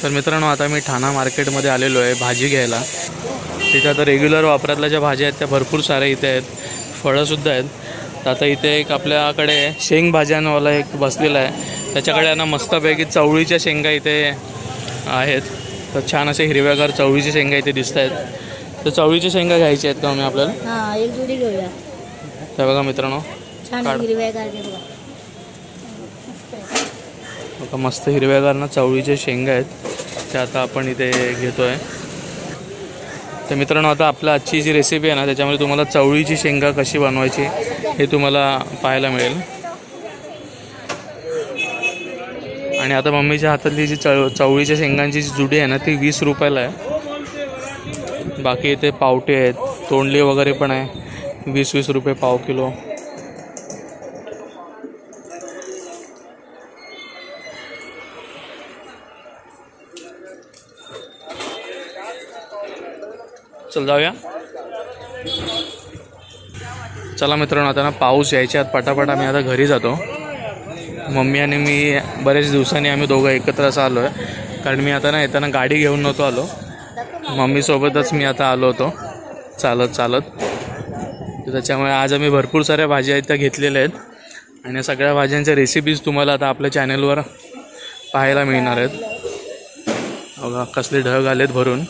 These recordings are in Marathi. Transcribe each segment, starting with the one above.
तर मित्रांनो, आता मी ठाणा मार्केटमध्ये आलेलो आहे भाजी घ्यायला. तिथे आता रेग्युलर वापरातल्या ज्या भाज्या आहेत त्या भरपूर साऱ्या इथे आहेत, फळंसुद्धा आहेत. तर आता इथे एक आपल्याकडे शेंग भाज्यांवाला एक बसलेला आहे, त्याच्याकडे ना मस्तपैकी चवळीच्या शेंगा इथे आहेत. तर छान असे हिरव्यागार चवळीच्या शेंगा इथे दिसत आहेत. तर चवळीच्या शेंगा घ्यायच्या आहेत का मी आपल्याला? हां, एक जोडी घेऊया. तर बघा मित्रांनो, छान हिरव्यागार बघा मस्त हिरव्यागार ना चवळीच्या शेंगा आहेत, त्या आता आपण इथे घेतो आहे. तर मित्रांनो, आता आपल्या आजची जी रेसिपी आहे ना त्याच्यामध्ये तुम्हाला चवळीची शेंगा कशी बनवायची हे तुम्हाला पाहायला मिळेल. आणि आता मम्मीच्या हातातली जी चवळीच्या शेंगांची जी जुडी आहे ना ती 20 रुपयाला आहे. बाकी इथे पावटे आहेत, तोंडली वगैरे पण आहे, 20-20 रुपये पाव किलो. चल जाऊया. चला मित्रांनो, आता ना पाऊस यायच्या आत पटापट आम्ही आता घरी जातो. मम्मी आणि मी बरेच दिवसांनी आम्ही दोघं एकत्र असं आलो आहे, कारण मी आता ना येताना गाडी घेऊन नव्हतो आलो, मम्मीसोबतच मी आता आलो होतो चालत चालत. तर त्याच्यामुळे आज आम्ही भरपूर साऱ्या भाज्या आहेत त्या घेतलेल्या आहेत, आणि या सगळ्या भाज्यांच्या रेसिपीज तुम्हाला आता आपल्या चॅनलवर पाहायला मिळणार आहेत. बघा कसले ढग आलेत भरून,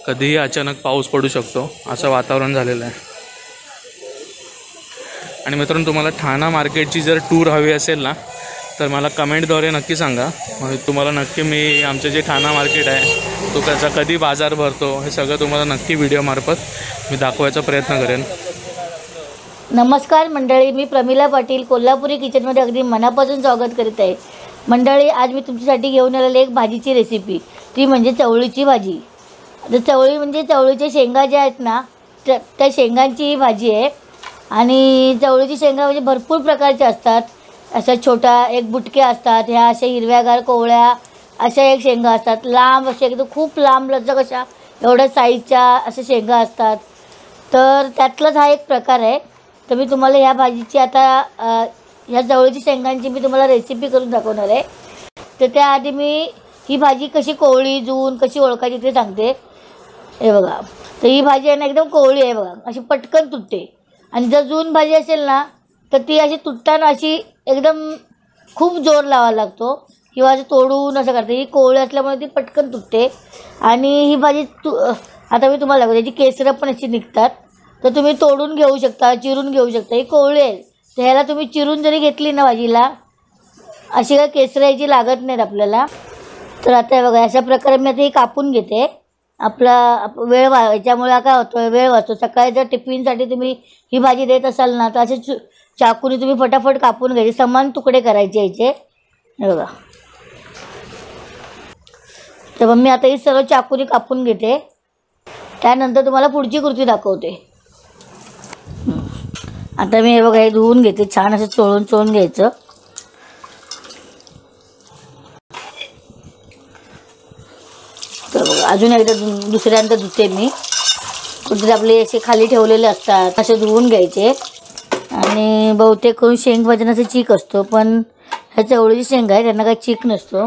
कधीही अचानक पाऊस पडू शकतो असं वातावरण झालेलं आहे. आणि मित्रांनो, तुम्हाला ठाणा मार्केटची जर टूर हवी असेल ना तर मला कमेंटद्वारे नक्की सांगा. म्हणजे तुम्हाला नक्की मी आमचं जे ठाणा मार्केट आहे तो त्याचा कधी बाजार भरतो हे सगळं तुम्हाला नक्की व्हिडिओमार्फत मी दाखवायचा प्रयत्न करेन. नमस्कार मंडळी, मी प्रमिला पाटील कोल्हापुरी किचनमध्ये अगदी मनापासून स्वागत करीत आहे. मंडळी, आज मी तुमच्यासाठी घेऊन आलेली एक भाजीची रेसिपी, ती म्हणजे चवळीची भाजी. तर चवळी म्हणजे चवळीच्या शेंगा ज्या आहेत ना त्या शेंगांची ही भाजी आहे. आणि चवळीची शेंगा म्हणजे भरपूर प्रकारच्या असतात. अशा छोट्या एक बुटक्या असतात, ह्या अशा हिरव्यागार कोवळ्या अशा एक शेंगा असतात, लांब अशा एकदम खूप लांब लचक अशा एवढ्या साईजच्या अशा शेंगा असतात. तर त्यातलाच हा एक प्रकार आहे. तर मी तुम्हाला ह्या भाजीची आता ह्या चवळीची शेंगांची मी तुम्हाला रेसिपी करून दाखवणार आहे. तर त्याआधी मी ही भाजी कशी कोवळी जून कशी ओळखायची ते सांगते. हे बघा, तर ही भाजी आहे ना एकदम कोवळी आहे बघा, अशी पटकन तुटते. आणि जर जून भाजी असेल ना तर ती अशी तुटताना अशी एकदम खूप जोर लावावा लागतो, किंवा असं तोडून असं करते. ही कोवळी असल्यामुळे ती पटकन तुटते. आणि ही भाजी आता मी तुम्हाला दाखवते, त्याची केसरं पण अशी निघतात. तर तुम्ही तोडून घेऊ शकता, चिरून घेऊ शकता. ही कोवळी आहे, तर ह्याला तुम्ही चिरून जरी घेतली ना भाजीला, अशी काय केसरं याची लागत नाहीत आपल्याला. तर आता हे बघा, अशा प्रकारे मी आता ही कापून घेते. आपला वेळ याच्यामुळे काय होतं, वेळ वाचतो. सकाळी जर टिफिनसाठी तुम्ही ही भाजी देत असाल ना तर असे चाकूने तुम्ही फटाफट कापून घ्यायचे, समान तुकडे करायचे याचे. हे बघा, तर मग मी आता ही सर्व चाकूने कापून घेते. त्यानंतर तुम्हाला पुढची कृती दाखवते. आता मी हे बघा हे धुवून घेते, छान असं चोळून घ्यायचं. तर बघा, अजून एकदा दुसऱ्यांदा धुते मी. कुठे आपले असे खाली ठेवलेले असतात असे धुवून घ्यायचे. आणि बहुतेक करून शेंग भाजण्याचा चीक असतो, पण ह्या चवळीची शेंगा आहे त्यांना काही चीक नसतो.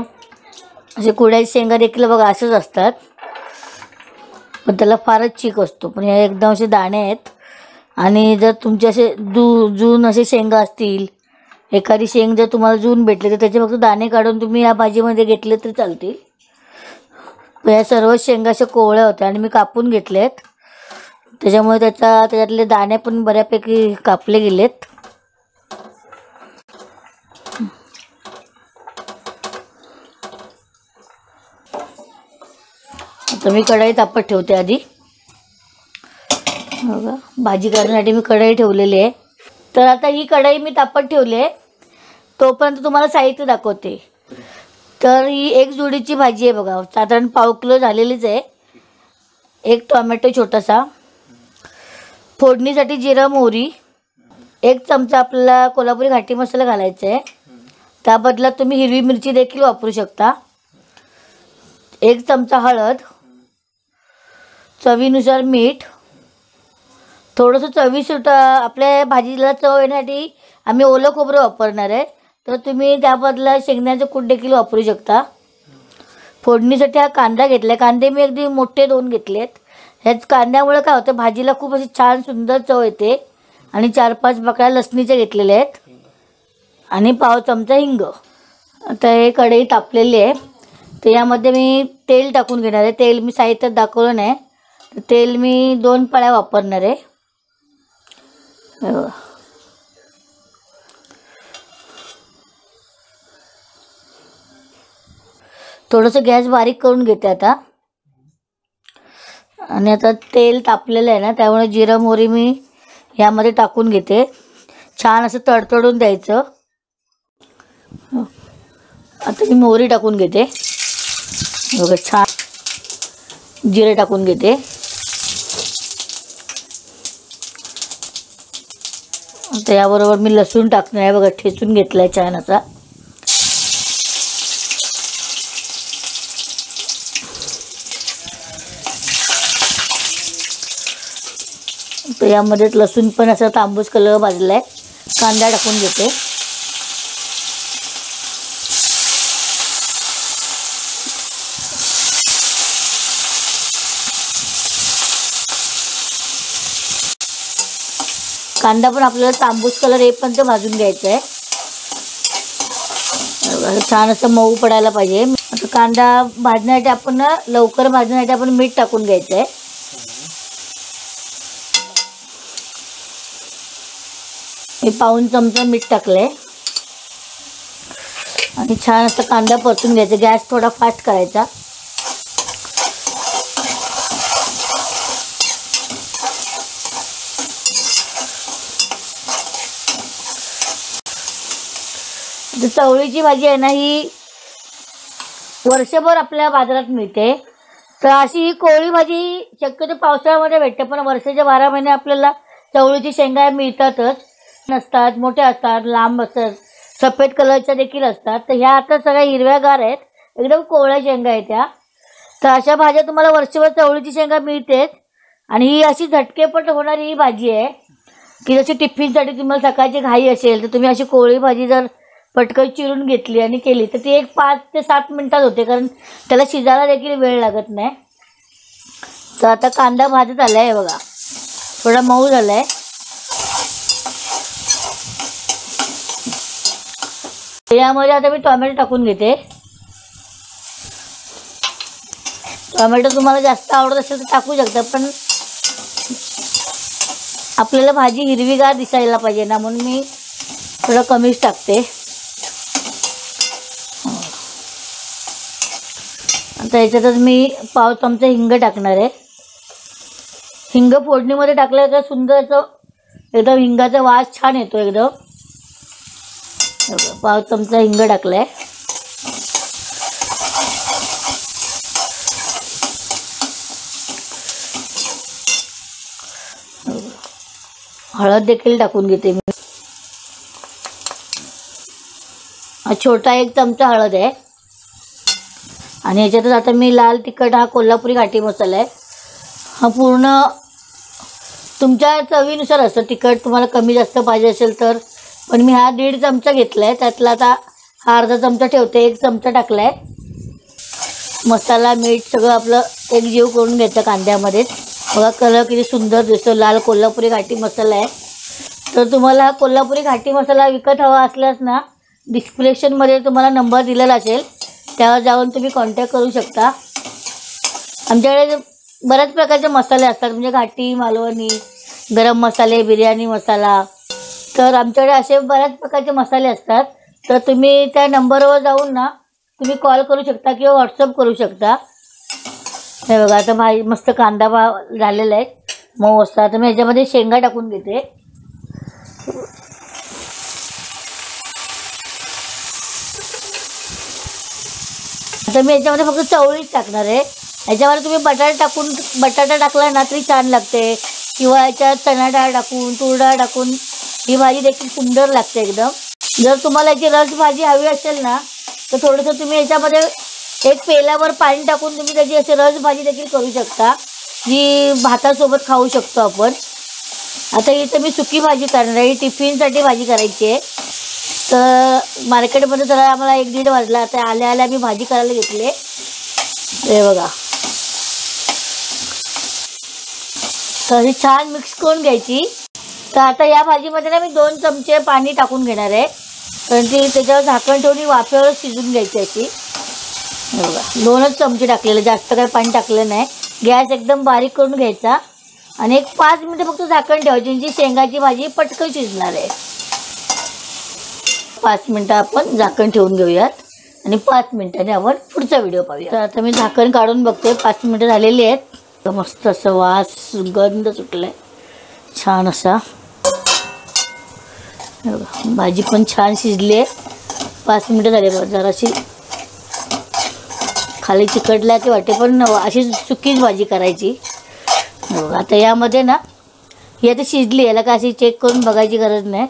असे कुड्याची शेंगा देखील बघा असंच असतात, पण त्याला फारच चीक असतो. पण हे एकदम असे दाणे आहेत. आणि जर तुमचे असे जून असे शेंगा असतील, एखादी शेंग जर तुम्हाला जून भेटले तर त्याचे फक्त दाणे काढून तुम्ही या भाजीमध्ये घेतले तरी चालतील. या सर्व शेंगा अशा कोवळ्या होत्या आणि मी कापून घेतलेत, त्याच्यामुळे त्याच्यातले दाणे पण बऱ्यापैकी कापले गेलेत. आता मी कढई तापत ठेवते आधी. बघा, भाजी करण्यासाठी मी कढई ठेवलेली आहे. तर आता ही कढई मी तापत ठेवली आहे, तोपर्यंत तुम्हाला साहित्य दाखवते. तर ही एक जोडीची भाजी आहे बघा, साधारण पाव किलो झालेलीच आहे. एक टोमॅटो छोटासा, फोडणीसाठी जिरं मोहरी, एक चमचा आपल्याला कोल्हापुरी घाटी मसाला घालायचा आहे. त्या बदल्यात तुम्ही हिरवी मिरची देखील वापरू शकता. एक चमचा हळद, चवीनुसार मीठ, थोडंसं चवीसुट आपल्या भाजीला चव येण्यासाठी आम्ही ओलं खोबरं वापरणार आहे, तर तुम्ही त्या बदला शेंगदाण्याचं कूट देखील वापरू शकता. फोडणीसाठी हा कांदा घेतला. कांदे मी अगदी मोठे 2 घेतलेत. ह्याच कांद्यामुळे काय होतं, भाजीला खूप अशी छान सुंदर चव येते. आणि 4-5 पाकळ्या लसणीच्या घेतलेल्या आहेत आणि पाव चमचा हिंग. आता हे कढई तापलेली आहे, तर यामध्ये मी तेल टाकून घेणार आहे. तेल मी साहित्यात दाखवलं नाही, तर तेल मी 2 पळ्या वापरणार आहे. थोडंसं गॅस बारीक करून घेते आता. आणि आता तेल तापलेलं आहे ना, त्यामुळे जिरं मोहरी मी यामध्ये टाकून घेते. छान असं तडतडून द्यायचं. आता मी मोहरी टाकून घेते बघा. छान जिरे टाकून घेते. आता याबरोबर मी लसूण टाकणार आहे बघा. ठेचून घेतला आहे छान असा. तर यामध्ये लसूण पण असा तांबूस कलर भाजला आहे. कांदा टाकून घेते. कांदा पण आपल्याला तांबूस कलर येईपर्यंत भाजून घ्यायचा आहे. छान असं मऊ पडायला पाहिजे. आता कांदा भाजण्यासाठी आपण लवकर भाजण्यासाठी आपण मीठ टाकून घ्यायचं आहे. मी 1 चमचा मीठ टाकलंय आणि छान असं कांदा परतून घ्यायचा. गॅस थोडा फास्ट करायचा. चवळीची भाजी आहे ना, ही वर्षभर आपल्या बाजारात मिळते. तर अशी ही कोवळी भाजी शक्यतो पावसाळ्यामध्ये भेटते, पण वर्षाचे 12 महिने आपल्याला चवळीची शेंगा मिळतातच. नसतात, मोठ्या असतात, लांब असतात, सफेद कलरच्या देखील असतात. तर ह्या आता सगळ्या हिरव्यागार आहेत, एकदम कोवळ्या शेंगा आहेत त्या. तर अशा भाज्या तुम्हाला वर्षभर चवळीची शेंगा मिळतेच. आणि ही अशी झटकेपट होणारी ही भाजी आहे की जशी टिफिनसाठी तुम्हाला सकाळची घाई असेल तर तुम्ही अशी कोवळी भाजी जर पटकन चिरून घेतली आणि केली तर ती एक 5 ते 7 मिनिटात होते, कारण त्याला शिजायला देखील वेळ लागत नाही. तर आता कांदा भाजत आला आहे बघा, थोडा मऊ झाला आहे. यामध्ये आता मी टोमॅटो टाकून घेते. टोमॅटो तुम्हाला जास्त आवडत असेल तर टाकू शकता, पण आपल्याला भाजी हिरवीगार दिसायला पाहिजे ना, म्हणून मी थोडं कमीच टाकते. आता याच्यातच मी पाव चमचा हिंग टाकणार आहे. हिंग फोडणीमध्ये टाकलं तर सुंदर असं एकदम हिंगाचा वास छान येतो एकदम. पाव चमचा हिंग टाकलाय. हळद देखील टाकून घेते मी. हा छोटा 1 चमचा हळद आहे. आणि याच्यातच आता मी लाल तिखट, हा कोल्हापुरी घाटी मसाला आहे. हा पूर्ण तुमच्या चवीनुसार असतं. तिखट तुम्हाला कमी जास्त पाहिजे असेल तर, पण मी हा 1.5 चमचा घेतला आहे. त्यातला आता हा अर्धा चमचा ठेवते. 1 चमचा टाकला आहे. मसाला मीठ सगळं आपलं एकजीव करून घ्यायचं कांद्यामध्येच. बघा कलर किती सुंदर दिसतो. लाल कोल्हापुरी घाटी मसाला आहे. तर तुम्हाला हा कोल्हापुरी घाटी मसाला विकत हवा असल्यास ना, डिस्क्रिप्शनमध्ये तुम्हाला नंबर दिलेला असेल, त्यावर जाऊन तुम्ही कॉन्टॅक्ट करू शकता. आमच्याकडे बऱ्याच प्रकारचे मसाले असतात, म्हणजे घाटी, मालवणी, गरम मसाले, बिर्याणी मसाला. तर आमच्याकडे असे बऱ्याच प्रकारचे मसाले असतात. तर तुम्ही त्या नंबरवर जाऊन ना तुम्ही कॉल करू शकता किंवा व्हॉट्सअप करू शकता. हे बघा आता भाजी मस्त कांदा झालेला आहे मऊ असता. आता मी ह्याच्यामध्ये शेंगा टाकून घेते. आता मी याच्यामध्ये फक्त चवळीच टाकणार आहे. ह्याच्यामध्ये तुम्ही बटाटा टाकला ना तरी छान लागते, किंवा याच्यात चणा डाळ टाकून, तूर डाळ टाकून ही भाजी देखील सुंदर लागते एकदम. जर तुम्हाला याची रस भाजी हवी असेल ना, तर थोडंसं तुम्ही याच्यामध्ये 1 पेल्यावर पाणी टाकून तुम्ही त्याची अशी रस भाजी देखील करू शकता, जी भातासोबत खाऊ शकतो आपण. आता इथं मी सुकी भाजी करणार आहे. टिफिनसाठी भाजी करायची आहे. तर मार्केटमध्ये जरा आम्हाला 1-1.5 वाजला. आता आल्या मी भाजी करायला घेतली. हे बघा, तर ही छान मिक्स करून घ्यायची. तर आता या भाजीमध्ये ना मी 2 चमचे पाणी टाकून घेणार आहे, कारण ती त्याच्यावर झाकण ठेवून वाफेवर शिजून घ्यायची अशी. हे बघा, 2च चमचे टाकलेले, जास्त काही पाणी टाकलं नाही. गॅस एकदम बारीक करून घ्यायचा आणि एक 5 मिनिटं फक्त झाकण ठेवायची, जी शेंगाची भाजी पटकन शिजणार आहे. 5 मिनिटं आपण झाकण ठेवून घेऊयात आणि 5 मिनिटांनी आपण पुढचा व्हिडिओ पाहूया. तर आता मी झाकण काढून बघते, 5 मिनिटं झालेली आहेत. मस्त असं वास सुगंध सुटलाय छान असा. भाजी पण छान शिजली आहे. 5 मिनिटं झाले बघा. जराशी खाली चिकटल्या की वाटे, पण अशी सुकीच भाजी करायची. आता यामध्ये ना ही आता शिजली, याला काय अशी चेक करून बघायची गरज नाही.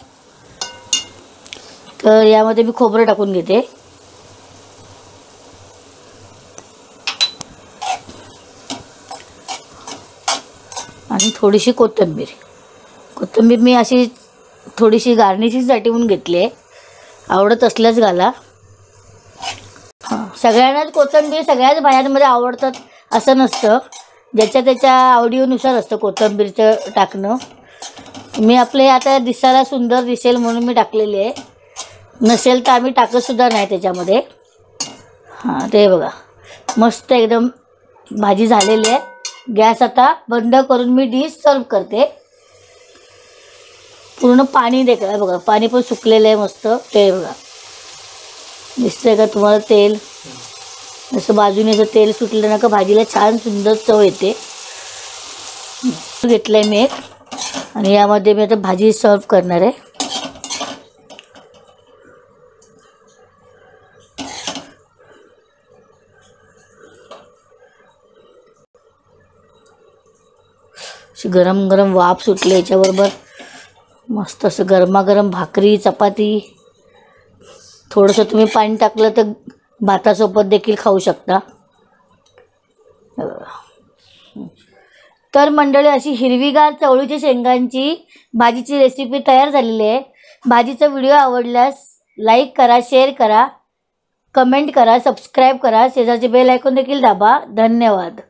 तर यामध्ये मी खोबरं टाकून घेते. आणि थोडीशी कोथिंबीर मी अशी थोडीशी गार्निशिंगसाठी म्हणून घेतली आहे. आवडत असल्यास घाला. हां, सगळ्यांनाच कोथिंबीर सगळ्याच भाज्यांमध्ये आवडतात असं नसतं. ज्याच्या त्याच्या आवडीनुसार असतं कोथिंबीरचं टाकणं. मी आपले आता दिसायला सुंदर दिसेल म्हणून मी टाकलेली आहे. नसेल तर आम्ही टाकतसुद्धा नाही त्याच्यामध्ये. हां, ते बघा मस्त एकदम भाजी झालेली आहे. गॅस आता बंद करून मी डिश सर्व करते. पूर्ण पाणी देखा बघा, पाणी पण सुकलेलं आहे मस्त. ते बघा, दिसतंय का तुम्हाला तेल? जसं बाजूने असं तेल सुटलं ना का भाजीला छान सुंदर चव येते. घेतलं आहे मी एक, आणि यामध्ये मी आता भाजी सर्व करणार आहे. अशी गरम गरम वाफ सुटली. याच्याबरोबर मस्त असं गरमागरम भाकरी चपाती. थोडंसं तुम्ही पाणी टाकलं तर भातासोबत देखील खाऊ शकता. तर मंडळी, अशी हिरवीगार चवळीच्या शेंगांची भाजीची रेसिपी तयार झालेली आहे. भाजीचा व्हिडिओ आवडल्यास लाईक करा, शेअर करा, कमेंट करा, सबस्क्राईब करा, शेजारचे बेल आयकॉन देखील दाबा. धन्यवाद.